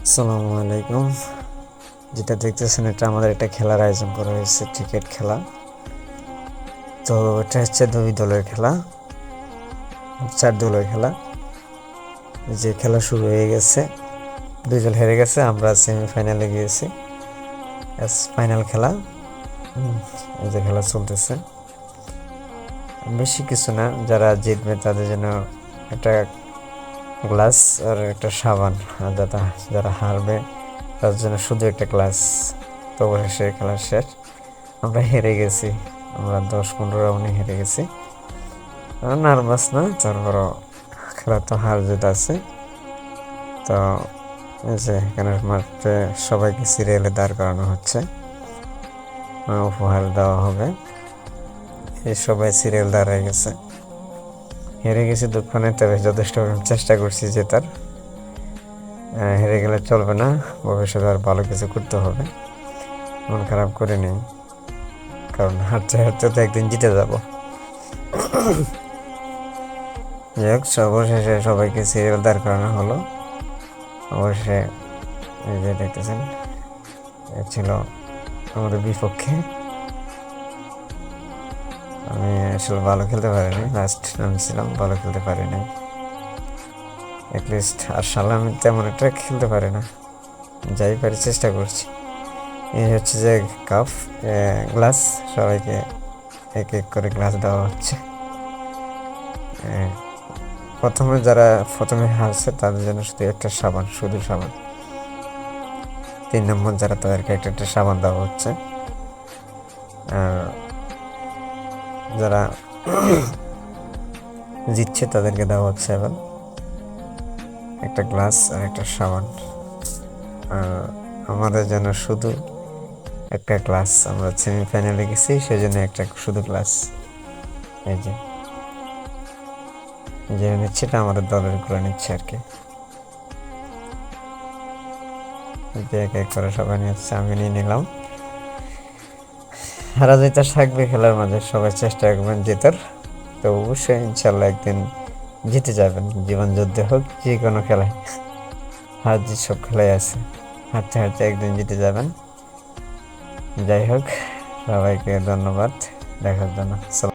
আসসালামু আলাইকুম। যেটা দেখতেছেন এটা আমাদের একটা খেলার আয়োজন করা হয়েছে, ক্রিকেট খেলা। তো এটা হচ্ছে 2 দলের খেলা, 4 দলের খেলা। যে খেলা শুরু হয়ে গেছে, 2 দল হেরে গেছে, আমরা সেমিফাইনালে গিয়েছি। ফাইনাল খেলা। এই যে খেলা চলতেছে, বেশি কিছু না। যারা জিতবে তাদের জন্য একটা গ্লাস আর একটা সাবান, আর যারা হারবে তার জন্য শুধু একটা গ্লাস। তো অবশেষে খেলা শেষ, আমরা হেরে গেছি। আমরা 10-15 রাউন্ডে হেরে গেছি। নার্ভাস না, তারপরও খেলা তো হার জিত আছে। তো এই যে এখানে মাঠে সবাইকে সিরিয়ালে দাঁড় করানো হচ্ছে, উপহার দেওয়া হবে। এই সবাই সিরিয়াল দাঁড়ায় গেছে। হেরে গেছি দুঃখ নেই, তবে যথেষ্ট চেষ্টা করছি জেতার। হেরে গেলে চলবে না, ভবিষ্যতে আর ভালো কিছু করতে হবে। মন খারাপ করে নেই, কারণ হারতে হারতে তো একদিন জিতে যাব। যাই হোক, অবশেষে সবাইকে সিরিয়াল দাঁড় করানো হলো। অবশ্যই এই যে দেখতেছেন, এ ছিল আমাদের বিপক্ষে। আমি আসলে ভালো খেলতে পারিনি, লাস্ট নামছিলাম, ভালো খেলতে পারিনি অ্যাটলিস্ট। আর সালে আমি তেমন একটা খেলতে পারি না, যাই পারি চেষ্টা করছি। এই হচ্ছে যে কাপ, গ্লাস, সবাইকে এক এক করে গ্লাস দেওয়া হচ্ছে। যারা প্রথমে হারছে তাদের জন্য শুধু একটা সাবান, শুধু সাবান। 3 নম্বর যারা, তাদেরকে একটা একটা সাবান দেওয়া হচ্ছে। আর যারা জিতছে তাদেরকে দেওয়া হচ্ছে এবার একটা গ্লাস আর একটা সাবান। আর আমাদের জন্য শুধু একটা গ্লাস, আমরা সেমিফাইনালে গেছি সেজন্য একটা শুধু গ্লাস। এই যে যে নিচ্ছে, এটা আমাদের দলের গুলো নিচ্ছে আর কি। এক এক করে সবাই নিচ্ছে, আমি নিয়ে নিলাম। হারা জিতা থাকবে খেলার মাঝে, সবাই চেষ্টা করবেন জেতার। তো অবশ্যই ইনশাল্লাহ একদিন জিতে যাবেন। জীবন যুদ্ধে হোক, যে কোনো খেলায় হার জিত সব খেলায় আছে, হারতে হারতে একদিন জিতে যাবেন। যাই হোক, সবাইকে ধন্যবাদ দেখার জন্য।